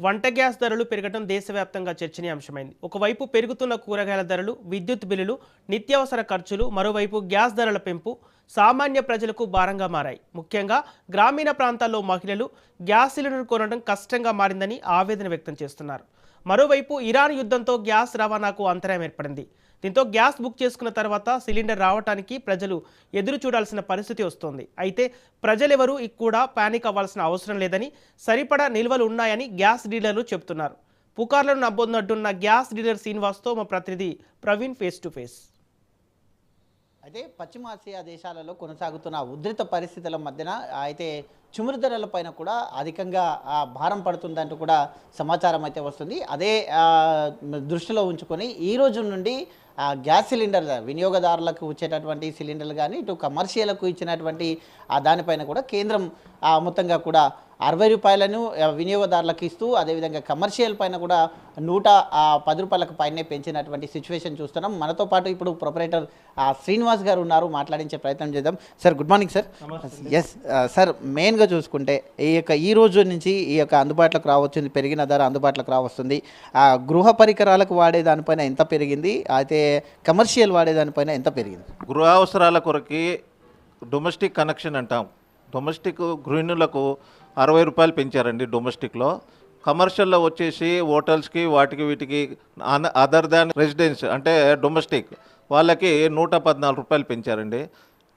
వంట గ్యాస్ ధరలు పెరగడం దేశవ్యాప్తంగా చర్చనీయాంశమైంది. ఒకవైపు పెరుగుతున్న కూరగాయల ధరలు, విద్యుత్ బిల్లులు, నిత్యావసర ఖర్చులు, మరోవైపు గ్యాస్ ధరల పెంపు సామాన్య ప్రజలకు భారంగా మారాయి. ముఖ్యంగా గ్రామీణ ప్రాంతాల్లో మహిళలు గ్యాస్ సిలిండర్ కొనడం కష్టంగా మారిందని ఆవేదన వ్యక్తం చేస్తున్నారు. మరోవైపు ఇరాన్ యుద్ధంతో గ్యాస్ రవాణాకు అంతరాయం ఏర్పడింది. దీంతో గ్యాస్ బుక్ చేసుకున్న తర్వాత సిలిండర్ రావడానికి ప్రజలు ఎదురు చూడాల్సిన పరిస్థితి వస్తోంది. అయితే ప్రజలెవరూ కూడా పానిక్ అవ్వాల్సిన అవసరం లేదని, సరిపడా నిల్వలు ఉన్నాయని గ్యాస్ డీలర్లు చెబుతున్నారు. పుకార్లను నమ్మొద్దంటున్న గ్యాస్ డీలర్ శ్రీనివాస్తో మా ప్రతినిధి ప్రవీణ్ ఫేస్ టు ఫేస్. అయితే పశ్చిమాసియా దేశాలలో కొనసాగుతున్న ఉధృత పరిస్థితుల మధ్యన అయితే చమురు ధరలపైన కూడా అధికంగా భారం పడుతుందంటూ కూడా సమాచారం అయితే వస్తుంది. అదే దృష్టిలో ఉంచుకొని ఈ రోజు నుండి గ్యాస్ సిలిండర్ వినియోగదారులకు వచ్చేటటువంటి సిలిండర్లు కానీ ఇటు కమర్షియల్కు ఇచ్చినటువంటి దానిపైన కూడా కేంద్రం మొత్తంగా కూడా 60 రూపాయలను వినియోగదారులకు ఇస్తూ అదేవిధంగా కమర్షియల్ పైన కూడా 110 రూపాయలకు పైనే పెంచినటువంటి సిచ్యువేషన్ చూస్తున్నాం. మనతో పాటు ఇప్పుడు ప్రొపరేటర్ శ్రీనివాస్ గారు ఉన్నారు, మాట్లాడించే ప్రయత్నం చేద్దాం. Sir good morning sir. Yes sir, మెయిన్గా చూసుకుంటే ఈ రోజు నుంచి ఈ యొక్క అందుబాటులోకి రావచ్చింది, పెరిగిన ధర అందుబాటులోకి రావస్తుంది. గృహ పరికరాలకు వాడే దానిపైన ఎంత పెరిగింది, అయితే కమర్షియల్ వాడే దానిపైన ఎంత పెరిగింది? గృహ అవసరాల కొరకి డొమెస్టిక్ కనెక్షన్ అంటాం. డొమెస్టిక్ గృహిణులకు 60 రూపాయలు పెంచారండి డొమెస్టిక్లో. కమర్షియల్లో వచ్చేసి హోటల్స్కి వాటికి వీటికి అదర్ దాన్ రెసిడెన్స్ అంటే డొమెస్టిక్ వాళ్ళకి 114 రూపాయలు పెంచారండి.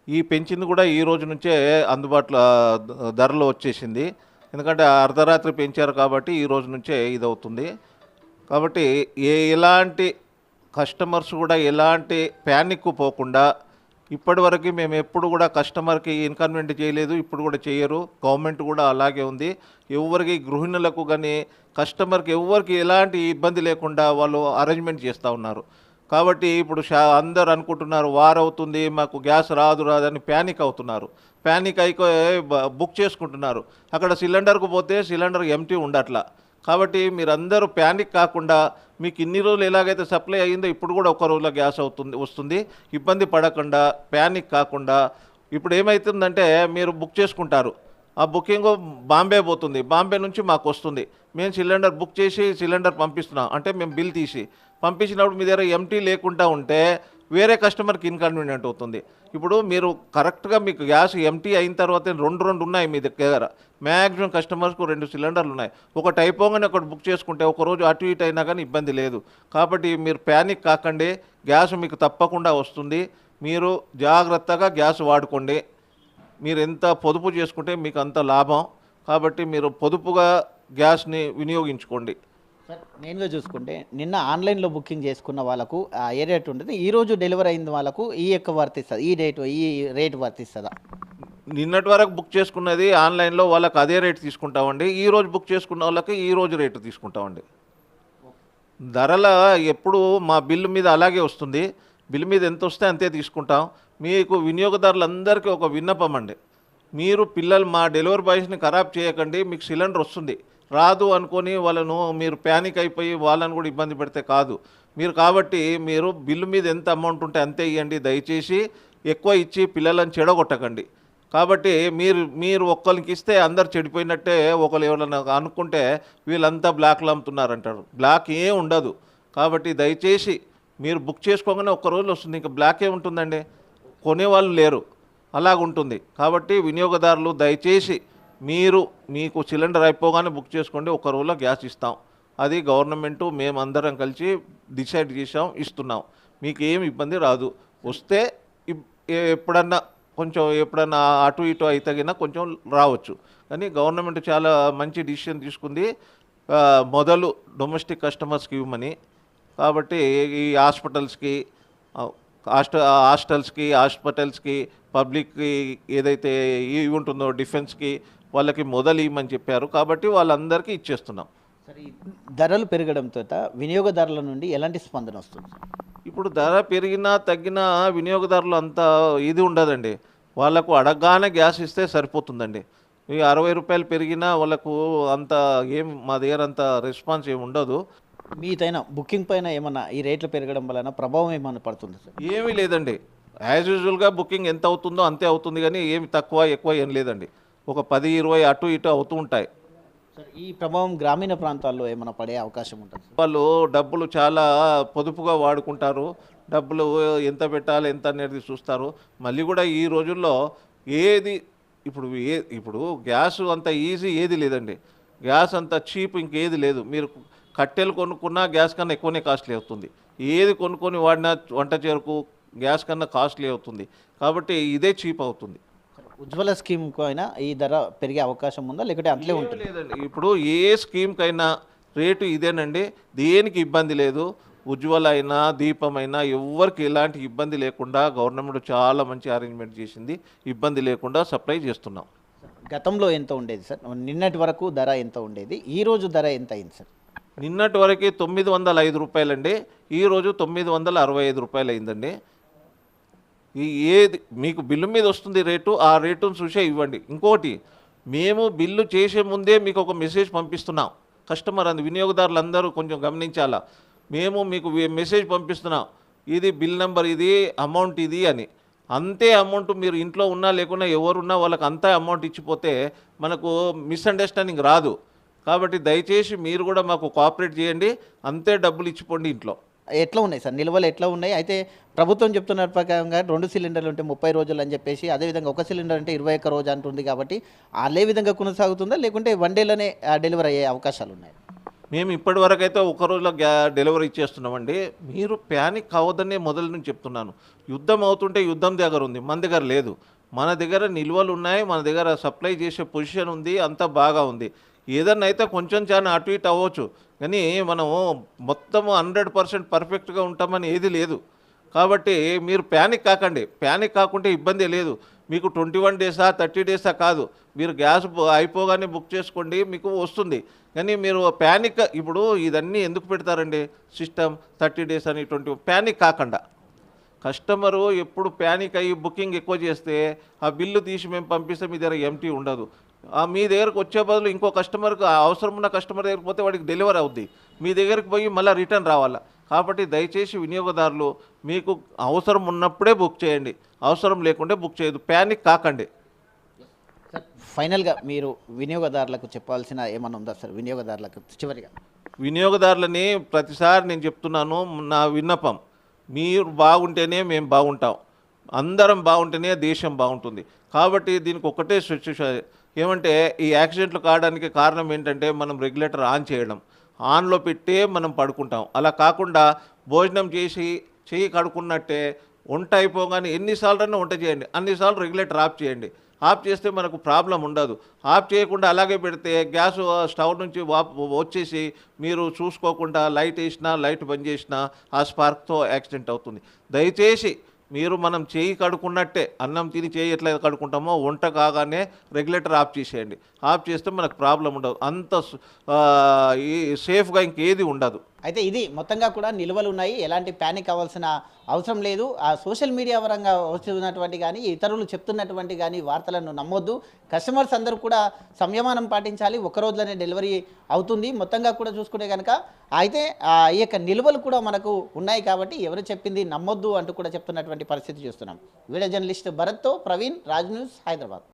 ఈ పెంచింది కూడా ఈ రోజు నుంచే అందుబాటులో ధరలో వచ్చేసింది. ఎందుకంటే అర్ధరాత్రి పెంచారు కాబట్టి ఈ రోజు నుంచే ఇది అవుతుంది. కాబట్టి ఎలాంటి కస్టమర్స్ కూడా ఎలాంటి ప్యానిక్ పోకుండా, ఇప్పటివరకు మేము ఎప్పుడు కూడా కస్టమర్కి ఇన్కన్వీనియంట్ చేయలేదు, ఇప్పుడు కూడా చేయరు. గవర్నమెంట్ కూడా అలాగే ఉంది. ఎవరికి గృహిణులకు కానీ కస్టమర్కి ఎవరికి ఎలాంటి ఇబ్బంది లేకుండా వాళ్ళు అరేంజ్మెంట్ చేస్తూ ఉన్నారు. కాబట్టి ఇప్పుడు అందరు అనుకుంటున్నారు వారవుతుంది మాకు గ్యాస్ రాదని ప్యానిక్ అవుతున్నారు. ప్యానిక్ అయిపోయి బుక్ చేసుకుంటున్నారు. అక్కడ సిలిండర్కు పోతే సిలిండర్ ఎంటీ ఉండట్లా. కాబట్టి మీరందరూ ప్యానిక్ కాకుండా, మీకు ఇన్ని రోజులు ఎలాగైతే సప్లై అయ్యిందో ఇప్పుడు కూడా ఒక రోజులో గ్యాస్ వస్తుంది. ఇబ్బంది పడకుండా, ప్యానిక్ కాకుండా. ఇప్పుడు ఏమవుతుందంటే మీరు బుక్ చేసుకుంటారు, ఆ బుకింగ్ బాంబే పోతుంది, బాంబే నుంచి మాకు వస్తుంది. మేము సిలిండర్ బుక్ చేసి సిలిండర్ పంపిస్తున్నాం అంటే మేము బిల్ తీసి పంపించినప్పుడు మీ దగ్గర ఎంటీ లేకుండా ఉంటే వేరే కస్టమర్కి ఇన్కన్వీనియంట్ అవుతుంది. ఇప్పుడు మీరు కరెక్ట్గా మీకు గ్యాస్ ఎంటీ అయిన తర్వాత రెండు ఉన్నాయి మీ దగ్గర. మ్యాక్సిమం కస్టమర్స్కు 2 సిలిండర్లు ఉన్నాయి. ఒకటి అయిపోగానే ఒకటి బుక్ చేసుకుంటే ఒకరోజు అటు ఇటు అయినా కానీ ఇబ్బంది లేదు. కాబట్టి మీరు ప్యానిక్ కాకండి, గ్యాస్ మీకు తప్పకుండా వస్తుంది. మీరు జాగ్రత్తగా గ్యాస్ వాడుకోండి. మీరు ఎంత పొదుపు చేసుకుంటే మీకు అంత లాభం. కాబట్టి మీరు పొదుపుగా గ్యాస్ని వినియోగించుకోండి. సార్ మెయిన్గా చూసుకుంటే నిన్న ఆన్లైన్లో బుకింగ్ చేసుకున్న వాళ్ళకు ఏ రేట్ ఉంటుంది, ఈరోజు డెలివరీ అయిన వాళ్ళకు ఈ యొక్క వర్తిస్తుంది, ఈ రేట్ వర్తిస్తుందా? నిన్నటి వరకు బుక్ చేసుకున్నది ఆన్లైన్లో వాళ్ళకి అదే రేటు తీసుకుంటామండి. ఈరోజు బుక్ చేసుకున్న వాళ్ళకి ఈరోజు రేటు తీసుకుంటామండి. ధరల ఎప్పుడు మా బిల్లు మీద అలాగే వస్తుంది. బిల్లు మీద ఎంత వస్తే అంతే తీసుకుంటాం. మీకు వినియోగదారులందరికీ ఒక విన్నపం అండి, మీరు మా డెలివరీ బాయ్స్ని ఖరాబ్ చేయకండి. మీకు సిలిండర్ వస్తుంది, రాదు అనుకొని వాళ్ళను మీరు ప్యానిక్ అయిపోయి వాళ్ళని కూడా ఇబ్బంది పెడితే కాదు. కాబట్టి మీరు బిల్లు మీద ఎంత అమౌంట్ ఉంటే అంతే ఇవ్వండి. దయచేసి ఎక్కువ ఇచ్చి పిల్లలను చెడగొట్టకండి. కాబట్టి మీరు ఒక్కరికి ఇస్తే అందరు చెడిపోయినట్టే. ఒకరు ఎవరైనా అనుకుంటే వీళ్ళంతా బ్లాక్లు అమ్ముతున్నారంటారు. బ్లాక్ ఏం ఉండదు. కాబట్టి దయచేసి మీరు బుక్ చేసుకోగానే ఒక్క రోజు వస్తుంది, ఇంకా బ్లాక్ ఏముంటుందండి, కొనేవాళ్ళు లేరు, అలాగుంటుంది. కాబట్టి వినియోగదారులు దయచేసి మీకు సిలిండర్ అయిపోగానే బుక్ చేసుకోండి, ఒక్క రోజులో గ్యాస్ ఇస్తాం. అది గవర్నమెంటు మేమందరం కలిసి డిసైడ్ చేసాం, ఇస్తున్నాం. మీకు ఏమి ఇబ్బంది రాదు. వస్తే ఎప్పుడన్నా అటు ఇటు అయితేగినా కొంచెం రావచ్చు. కానీ గవర్నమెంట్ చాలా మంచి డిసిషన్ తీసుకుంది, మొదలు డొమెస్టిక్ కస్టమర్స్కి ఇవ్వమని. కాబట్టి ఈ హాస్పిటల్స్కి, హాస్పిటల్స్కి, పబ్లిక్కి ఏదైతే ఇవి ఉంటుందో డిఫెన్స్కి వాళ్ళకి మొదలు ఇవ్వమని చెప్పారు. కాబట్టి వాళ్ళందరికీ ఇచ్చేస్తున్నాం. సరే, ధరలు పెరగడంతో వినియోగదారుల నుండి ఎలాంటి స్పందన వస్తుంది? ఇప్పుడు ధర పెరిగినా తగ్గినా వినియోగదారులు అంత ఇది ఉండదండి. వాళ్ళకు అడగగానే గ్యాస్ ఇస్తే సరిపోతుందండి. ఈ 60 రూపాయలు పెరిగినా వాళ్ళకు అంత మా దగ్గర అంత రెస్పాన్స్ ఏమి ఉండదు. మీదైనా బుకింగ్ పైన ఏమన్నా ఈ రేట్లు పెరగడం వలన ప్రభావం ఏమన్నా పడుతుంది సార్? ఏమీ లేదండి. యాజ్ యూజువల్గా బుకింగ్ ఎంత అవుతుందో అంతే అవుతుంది, కానీ ఏమి తక్కువ ఎక్కువ ఏం లేదండి. ఒక 10-20 అటు ఇటు అవుతూ ఉంటాయి. ఈ ప్రభావం గ్రామీణ ప్రాంతాల్లో ఏమైనా పడే అవకాశం ఉంటుంది? వాళ్ళు డబ్బులు చాలా పొదుపుగా వాడుకుంటారు. డబ్బులు ఎంత పెట్టాలి ఎంత అనేది చూస్తారు. మళ్ళీ కూడా ఈ రోజుల్లో ఏది ఇప్పుడు గ్యాస్ అంత ఈజీ ఏది లేదండి. గ్యాస్ అంత చీప్ ఇంకేది లేదు. మీరు కట్టెలు కొనుక్కున్నా గ్యాస్ కన్నా ఎక్కువనే కాస్ట్లీ అవుతుంది. ఏది కొనుక్కొని వాడినా వంట చేరుకు గ్యాస్ కన్నా కాస్ట్లీ అవుతుంది. కాబట్టి ఇదే చీప్ అవుతుంది. ఉజ్వల స్కీమ్కు అయినా ఈ ధర పెరిగే అవకాశం ఉందా, లేకుంటే అంతే ఉంటుంది? లేదండి, ఇప్పుడు ఏ స్కీమ్కైనా రేటు ఇదేనండి. దేనికి ఇబ్బంది లేదు. ఉజ్వల అయినా దీపం అయినా ఎవరికి ఎలాంటి ఇబ్బంది లేకుండా గవర్నమెంట్ చాలా మంచి అరేంజ్మెంట్ చేసింది. ఇబ్బంది లేకుండా సప్లై చేస్తున్నాం. గతంలో ఎంత ఉండేది సార్? నిన్నటి వరకు ధర ఎంత ఉండేది? ఈ రోజు ధర ఎంత అయింది సార్? నిన్నటి వరకు 905 రూపాయలండి. ఈరోజు 965 రూపాయలు అయిందండి. ఏది మీకు బిల్లు మీద వస్తుంది రేటు, ఆ రేటును చూసే ఇవ్వండి. ఇంకోటి, మేము బిల్లు చేసే ముందే మీకు ఒక మెసేజ్ పంపిస్తున్నాం. కస్టమర్ వినియోగదారులు అందరూ కొంచెం గమనించాలా. మేము మీకు మెసేజ్ పంపిస్తున్నాం, ఇది బిల్ నెంబర్, ఇది అమౌంట్ ఇది అని. అంతే అమౌంట్ మీరు ఇంట్లో ఉన్నా లేకున్నా ఎవరున్నా వాళ్ళకి అంతా అమౌంట్ ఇచ్చిపోతే మనకు మిస్అండర్స్టాండింగ్ రాదు. కాబట్టి దయచేసి మీరు కూడా మాకు కోఆపరేట్ చేయండి. అంతే డబ్బులు ఇచ్చిపోండి ఇంట్లో. ఎట్లా ఉన్నాయి సార్ నిల్వలు ఎట్లా ఉన్నాయి? అయితే ప్రభుత్వం చెప్తున్న ప్రకారంగా 2 సిలిండర్లు ఉంటే 30 రోజులు అని చెప్పేసి, అదేవిధంగా ఒక సిలిండర్ అంటే 21 రోజు అంటుంది. కాబట్టి అదే విధంగా కొనసాగుతుందా, లేకుంటే 1 డేలోనే డెలివరీ అయ్యే అవకాశాలు ఉన్నాయి? మేము ఇప్పటివరకు అయితే ఒక రోజులో డెలివరీ ఇచ్చేస్తున్నామండి. మీరు ప్యానిక్ కావద్దనే మొదలు నుంచి చెప్తున్నాను. యుద్ధం అవుతుంటే యుద్ధం దగ్గర ఉంది, మన దగ్గర లేదు. మన దగ్గర నిల్వలు ఉన్నాయి, మన దగ్గర సప్లై చేసే పొజిషన్ ఉంది, అంతా బాగా ఉంది. ఏదన్నా అయితే కొంచెం చాలా అటు ఇటు అవ్వచ్చు, కానీ మనము మొత్తం 100% పర్ఫెక్ట్గా ఉంటామని ఏది లేదు. కాబట్టి మీరు ప్యానిక్ కాకండి. ప్యానిక్ కాకుంటే ఇబ్బంది లేదు. మీకు 21 డేసా 30 డేసా కాదు, మీరు గ్యాస్ అయిపోగానే బుక్ చేసుకోండి, మీకు వస్తుంది. కానీ మీరు ప్యానిక్ ఇప్పుడు ఇదన్నీ ఎందుకు పెడతారండి? సిస్టమ్ 30 డేస్ అని 20 ప్యానిక్ కాకుండా. కస్టమరు ఎప్పుడు ప్యానిక్ అయ్యి బుకింగ్ ఎక్కువ చేస్తే ఆ బిల్లు తీసి మేము పంపిస్తే మీ దగ్గర ఎంటీ ఉండదు. మీ దగ్గరకు వచ్చే బదులు ఇంకో కస్టమర్కి అవసరం ఉన్న కస్టమర్ దగ్గరికి పోతే వాడికి డెలివరీ అవుద్ది. మీ దగ్గరికి పోయి మళ్ళీ రిటర్న్ రావాలా. కాబట్టి దయచేసి వినియోగదారులు మీకు అవసరం ఉన్నప్పుడే బుక్ చేయండి, అవసరం లేకుంటే బుక్ చేయదు. ప్యానిక్ కాకండి. సార్ ఫైనల్గా మీరు వినియోగదారులకు చెప్పాల్సిన ఏమన్నా ఉందా సార్? వినియోగదారులకు చివరిగా వినియోగదారులని ప్రతిసారి నేను చెప్తున్నాను, నా విన్నపం, మీరు బాగుంటేనే మేము బాగుంటాం, అందరం బాగుంటేనే దేశం బాగుంటుంది. కాబట్టి దీనికి ఒకటే ఏమంటే ఈ యాక్సిడెంట్లు కావడానికి కారణం ఏంటంటే మనం రెగ్యులేటర్ ఆన్ చేయడం. ఆన్లో పెట్టే మనం పడుకుంటాం. అలా కాకుండా భోజనం చేసి చెయ్యి కడుక్కున్నట్టే వంట అయిపోగానే ఎన్నిసార్లు వంట చేయండి, అన్నిసార్లు రెగ్యులేటర్ ఆఫ్ చేయండి. ఆఫ్ చేస్తే మనకు ప్రాబ్లం ఉండదు. ఆఫ్ చేయకుండా అలాగే పెడితే గ్యాస్ స్టవ్ నుంచి వచ్చేసి మీరు చూసుకోకుండా లైట్ వేసినా లైట్ బంద్ చేసినా ఆ స్పార్క్తో యాక్సిడెంట్ అవుతుంది. దయచేసి మీరు మనం చేయి కడుక్కున్నట్టే, అన్నం తిని చేయి ఎట్లా కడుక్కుంటామో వంట కాగానే రెగ్యులేటర్ ఆఫ్ చేసేయండి. ఆఫ్ చేస్తే మనకు ప్రాబ్లం ఉండదు. అంత సేఫ్గా ఇంకేది ఉండదు. అయితే ఇది మొత్తంగా కూడా నిల్వలు ఉన్నాయి, ఎలాంటి ప్యానిక్ అవ్వాల్సిన అవసరం లేదు. ఆ సోషల్ మీడియా పరంగా వస్తున్నటువంటి కానీ ఇతరులు చెప్తున్నటువంటి కానీ వార్తలను నమ్మొద్దు. కస్టమర్స్ అందరూ కూడా సంయమనం పాటించాలి. ఒక రోజులోనే డెలివరీ అవుతుంది. మొత్తంగా కూడా చూసుకుంటే కనుక అయితే ఈ యొక్క నిల్వలు కూడా మనకు ఉన్నాయి కాబట్టి ఎవరు చెప్పింది నమ్మొద్దు అంటూ కూడా చెప్తున్నటువంటి పరిస్థితి చూస్తున్నాం. వీడియో జర్నలిస్ట్ భరత్తో ప్రవీణ్, రాజ్ న్యూస్, హైదరాబాద్.